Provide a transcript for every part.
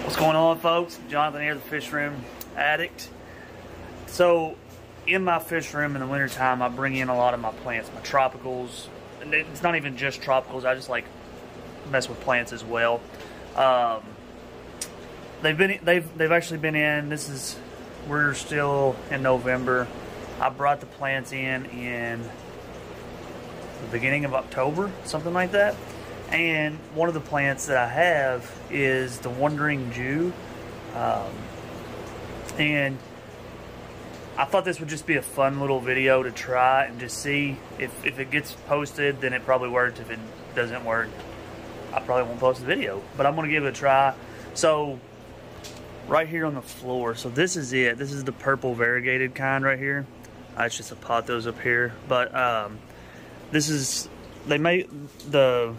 What's going on, folks? Jonathan here, the fish room addict. So in my fish room in the wintertime, I bring in a lot of my plants, my tropicals. And it's not even just tropicals, I just like mess with plants as well. They've actually been in, we're still in November. I brought the plants in the beginning of October, something like that. And one of the plants that I have is the Wandering Jew. And I thought this would just be a fun little video to try and just see if it gets posted, then it probably worked. If it doesn't work, I probably won't post the video, but I'm gonna give it a try. So right here on the floor, so this is it. This is the purple variegated kind right here. It's just a pothos up here, but they made the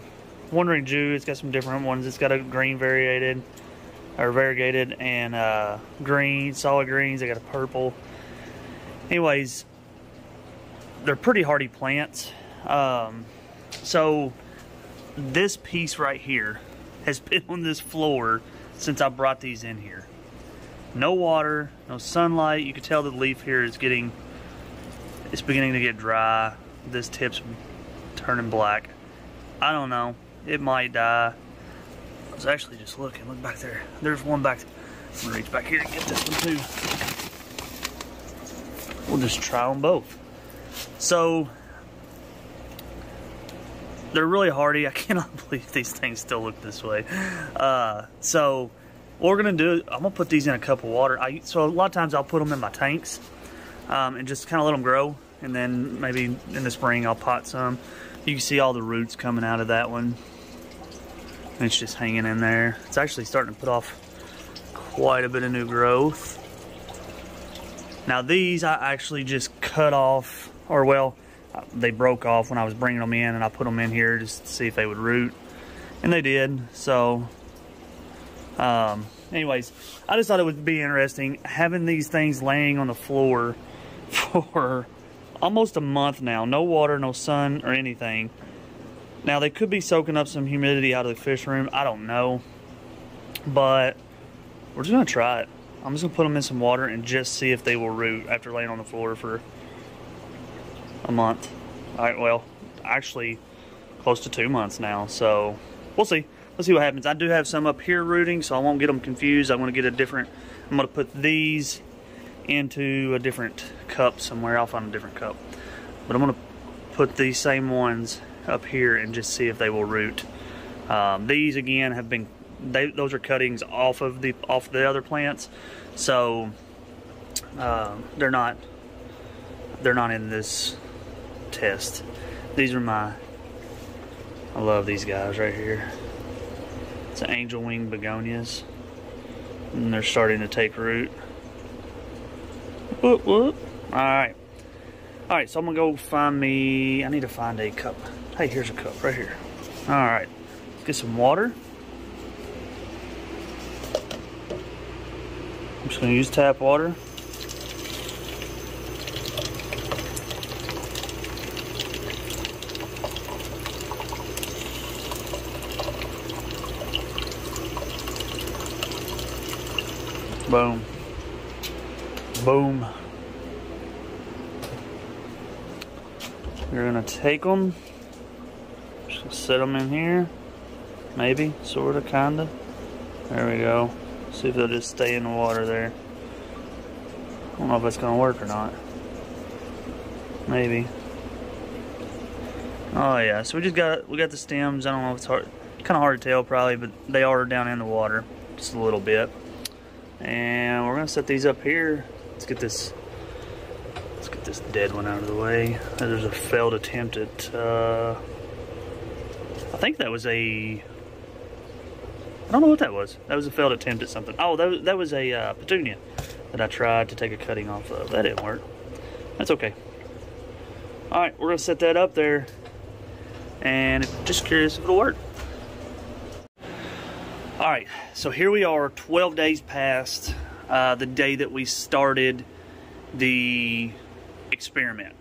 Wandering Jew. It's got some different ones. It's got a green variegated and green, solid greens. They got a purple. Anyways, they're pretty hardy plants. So this piece right here has been on this floor since I brought these in here. No water, no sunlight. You can tell the leaf here is beginning to get dry. This tip's turning black. I don't know. It might die. I was actually just looking. Look back there. There's one back there. I'm gonna reach back here and get this one too. We'll just try them both. So they're really hardy. I cannot believe these things still look this way. So what we're gonna do, I'm gonna put these in a cup of water. So a lot of times I'll put them in my tanks and just kind of let them grow. And then maybe in the spring I'll pot some. You can see all the roots coming out of that one. And it's just hanging in there. It's actually starting to put off quite a bit of new growth. Now these I actually just cut off, or well, they broke off when I was bringing them in, and I put them in here just to see if they would root. And they did, so. Anyways, I just thought it would be interesting having these things laying on the floor for almost a month now. No water, no sun or anything. Now they could be soaking up some humidity out of the fish room. I don't know, but we're just gonna try it. I'm just gonna put them in some water and just see if they will root after laying on the floor for a month. All right, well, actually close to 2 months now, so we'll see. Let's see what happens. I do have some up here rooting, so I won't get them confused. I'm gonna put these into a different cup somewhere. I'll find a different cup, but I'm gonna put these same ones up here and just see if they will root. These again have been, those are cuttings off the other plants, so they're not in this test. These are I love these guys right here. It's angel wing begonias, and they're starting to take root. Whoop, whoop. Alright, so I'm gonna go find me, I need to find a cup. Hey, here's a cup right here. Alright, let's get some water. I'm just gonna use tap water. Boom. Boom. You're gonna take them, just set them in here, maybe, sorta, kinda. There we go. See if they'll just stay in the water there. I don't know if that's gonna work or not. Maybe. Oh yeah, so we got the stems. I don't know if it's kind of hard to tell probably, but they are down in the water just a little bit. And we're gonna set these up here. Let's get this dead one out of the way. There's a failed attempt at I think that was I don't know what that was. That was a failed attempt at something. Oh, that was a petunia that I tried to take a cutting off of. That didn't work. That's okay. Alright, we're gonna set that up there, and just curious if it'll work. Alright, so here we are, 12 days past the day that we started the experiment.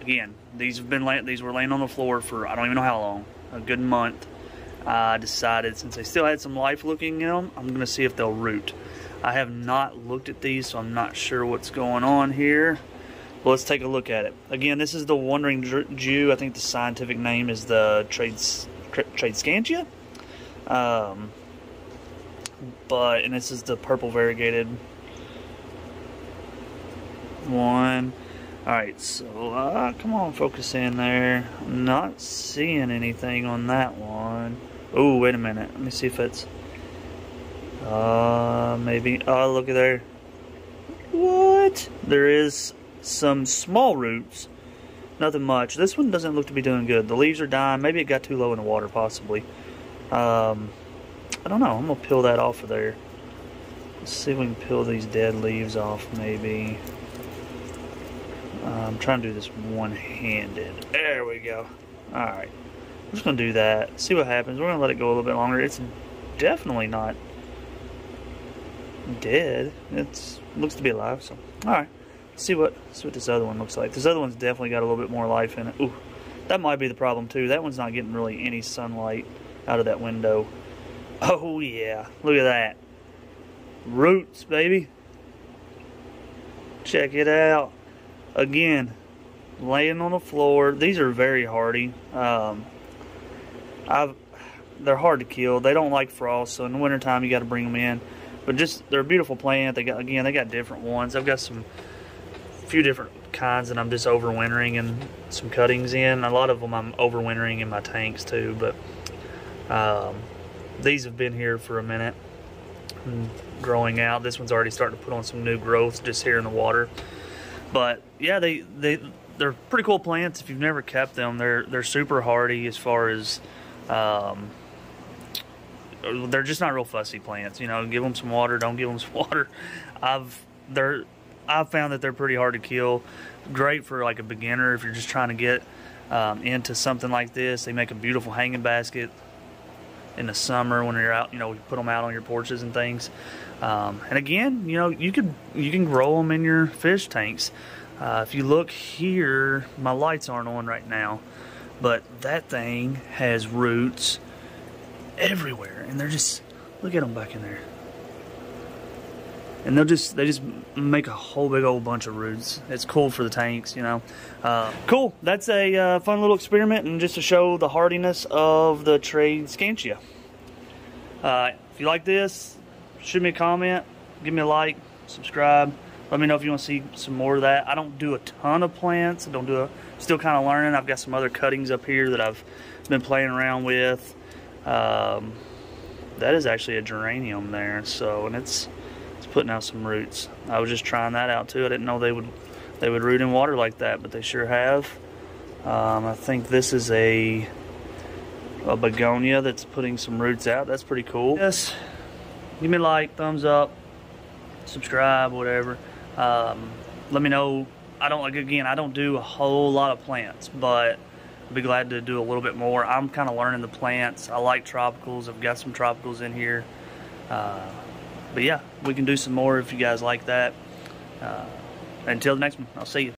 Again, these were laying on the floor for I don't even know how long, a good month. I decided, since they still had some life looking in them, I'm going to see if they'll root. I have not looked at these, so I'm not sure what's going on here. But let's take a look at it. Again, this is the Wandering Jew. I think the scientific name is the Tradescantia. And this is the purple variegated one. Alright, so come on, focus in there. I'm not seeing anything on that one. Oh, wait a minute. Let me see if it's maybe. Oh, look at there. What? There is some small roots. Nothing much. This one doesn't look to be doing good. The leaves are dying. Maybe it got too low in the water, possibly. I don't know. I'm going to peel that off of there. Let's see if we can peel these dead leaves off, maybe. I'm trying to do this one-handed. There we go. Alright. I'm just going to do that. See what happens. We're going to let it go a little bit longer. It's definitely not dead. It looks to be alive. So, alright. See what this other one looks like. This other one's definitely got a little bit more life in it. Ooh, that might be the problem too. That one's not getting really any sunlight out of that window. Oh yeah, look at that. Roots, baby. Check it out. Again, laying on the floor. These are very hardy. They're hard to kill. They don't like frost, so in the wintertime you got to bring them in. But they're a beautiful plant. They got different ones. I've got a few different kinds that I'm just overwintering and some cuttings in. A lot of them I'm overwintering in my tanks too, but these have been here for a minute and growing out. This one's already starting to put on some new growth just here in the water. But yeah, they're pretty cool plants. If you've never kept them, they're super hardy as far as they're just not real fussy plants. You know, give them some water, don't give them some water. I've found that they're pretty hard to kill. Great for like a beginner if you're just trying to get into something like this. They make a beautiful hanging basket in the summer when you're out. You know, you put them out on your porches and things. And again, you know, you can grow them in your fish tanks. If you look here, my lights aren't on right now, but that thing has roots everywhere, and they're just, look at them back in there. And they just make a whole big old bunch of roots. It's cool for the tanks, you know. Cool. That's a fun little experiment, and just to show the hardiness of the Tradescantia. If you like this, shoot me a comment, give me a like, subscribe. Let me know if you want to see some more of that. I don't do a ton of plants. Still kind of learning. I've got some other cuttings up here that I've been playing around with. That is actually a geranium there, and it's putting out some roots. I was just trying that out too. I didn't know they would root in water like that, but they sure have. I think this is a begonia that's putting some roots out. That's pretty cool. Yes, give me a like, thumbs up, subscribe, whatever. Let me know. I don't do a whole lot of plants, but I'd be glad to do a little bit more. I'm kind of learning the plants. I like tropicals. I've got some tropicals in here. But yeah, we can do some more if you guys like that. Until the next one, I'll see you.